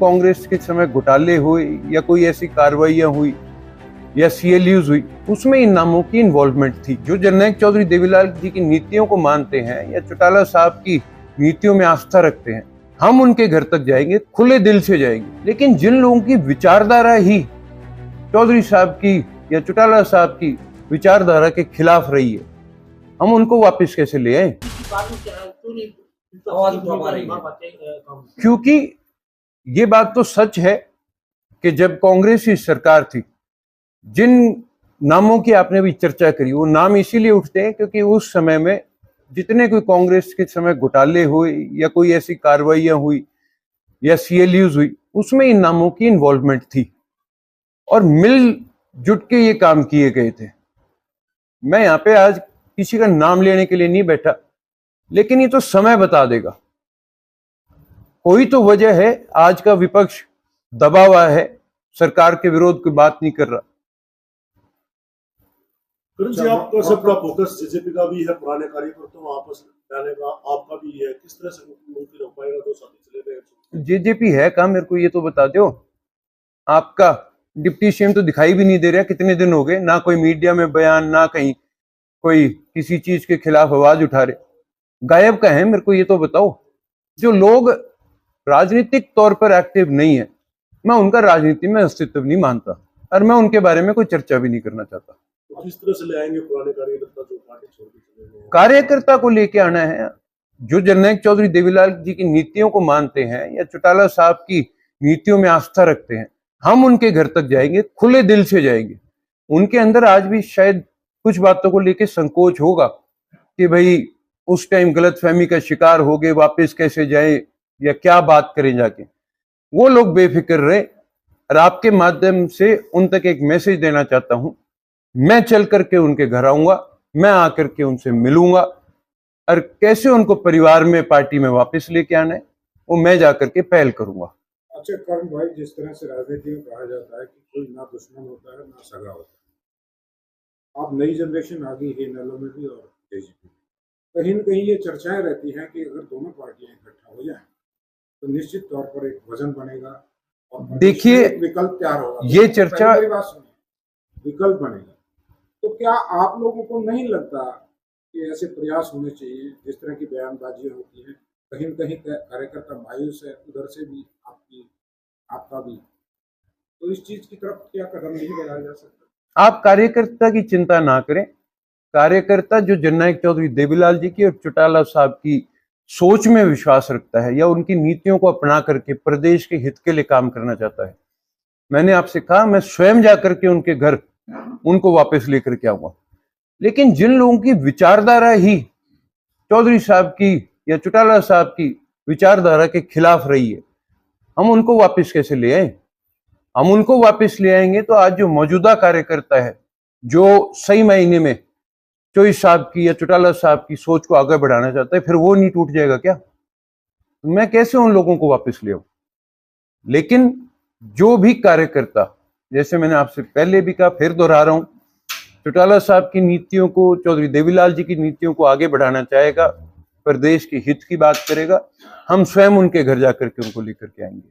कांग्रेस के समय घोटाले हुए या कोई ऐसी कार्रवाइयां हुई या सीएलयूज हुई, उसमें इन नामों की इन्वॉल्वमेंट थी। जो जननायक चौधरी देवीलाल जी की नीतियों को मानते हैं या चौटाला साहब की नीतियों में आस्था रखते हैं, हम उनके घर तक जाएंगे, खुले दिल से जाएंगे। लेकिन जिन लोगों की विचारधारा ही चौधरी साहब की या चौटाला साहब की विचारधारा के खिलाफ रही है, हम उनको वापस कैसे ले आए? क्योंकि ये बात तो सच है कि जब कांग्रेस की सरकार थी, जिन नामों की आपने भी चर्चा करी, वो नाम इसीलिए उठते हैं क्योंकि उस समय में जितने कोई कांग्रेस के समय घोटाले हुए या कोई ऐसी कार्रवाइयां हुई या सीएलयूज हुई, उसमें इन नामों की इन्वॉल्वमेंट थी और मिलजुट के ये काम किए गए थे। मैं यहाँ पे आज किसी का नाम लेने के लिए नहीं बैठा, लेकिन ये तो समय बता देगा। कोई तो वजह है, आज का विपक्ष दबा हुआ है, सरकार के विरोध की बात नहीं कर रहा। जी, आपका सबका फोकस जेजेपी का भी है, पुराने कार्यकर्ताओं वापस लाने का आपका भी है, किस तरह से मुमकिन हो पाएगा? दो साथी चले गए, जेजेपी है कहाँ, मेरे को ये तो बता दो। आपका डिप्टी सीएम तो दिखाई भी नहीं दे रहा, कितने दिन हो गए, ना कोई मीडिया में बयान, ना कहीं कोई किसी चीज के खिलाफ आवाज उठा रहे, गायब का है। मेरे को ये तो बताओ, जो लोग राजनीतिक तौर पर एक्टिव नहीं है, मैं उनका राजनीति में अस्तित्व नहीं मानता और मैं उनके बारे में कोई चर्चा भी नहीं करना चाहता। तो किस तरह से ले आएंगे पुराने कार्यकर्ता जो पार्टी छोड़ के चले गए? कार्यकर्ता को लेके आना है जो जननायक चौधरी देवीलाल जी की नीतियों को मानते हैं या चौटाला साहब की नीतियों में आस्था रखते हैं, हम उनके घर तक जाएंगे, खुले दिल से जाएंगे। उनके अंदर आज भी शायद कुछ बातों को लेके संकोच होगा कि भाई उस टाइम गलतफहमी का शिकार हो गए, वापस कैसे जाए या क्या बात करें जाके। वो लोग बेफिक्र रहे और आपके माध्यम से उन तक एक मैसेज देना चाहता हूं, मैं चल करके उनके घर आऊंगा, मैं आकर के उनसे मिलूंगा और कैसे उनको परिवार में, पार्टी में वापस लेके आना है, वो मैं जाकर के पहल करूंगा। अच्छा करण भाई, जिस तरह से राजनीति में कहा जाता है कि कोई ना दुश्मन होता है ना सगा होता है, अब नई जनरेशन आ गई है नलों में भी और जेजेपी में, कहीं न कहीं ये चर्चाएं रहती हैं कि अगर दोनों पार्टियां इकट्ठा हो जाएं तो निश्चित तौर पर एक वजन बनेगा और देखिए, विकल्प तैयार होगा। ये चर्चा, मेरी बात सुनिए, विकल्प बनेगा। तो क्या आप लोगों को नहीं लगता कि ऐसे प्रयास होने चाहिए? जिस तरह की बयानबाजियां होती हैं, कहीं न कहीं कार्यकर्ता मायूस है, उधर से भी आपका भी, तो इस चीज की तरफ क्या कदम नहीं बढ़ाया जा सकता? आप कार्यकर्ता की चिंता ना करें। कार्यकर्ता जो जननायक चौधरी देवीलाल जी की और चौटाला साहब की सोच में विश्वास रखता है या उनकी नीतियों को अपना करके प्रदेश के हित के लिए काम करना चाहता है, मैंने आपसे कहा मैं स्वयं जाकर के उनके घर उनको वापस लेकर के आऊंगा। लेकिन जिन लोगों की विचारधारा ही चौधरी साहब की या चौटाला साहब की विचारधारा के खिलाफ रही है, हम उनको वापस कैसे ले आए? हम उनको वापस ले आएंगे तो आज जो मौजूदा कार्यकर्ता है, जो सही मायने में चौधरी साहब की या चौटाला साहब की सोच को आगे बढ़ाना चाहता है, फिर वो नहीं टूट जाएगा क्या? तो मैं कैसे उन लोगों को वापस ले आऊं? लेकिन जो भी कार्यकर्ता, जैसे मैंने आपसे पहले भी कहा, फिर दोहरा रहा हूं, चौटाला साहब की नीतियों को, चौधरी देवीलाल जी की नीतियों को आगे बढ़ाना चाहेगा, प्रदेश के हित की बात करेगा, हम स्वयं उनके घर जाकर के उनको लेकर के आएंगे।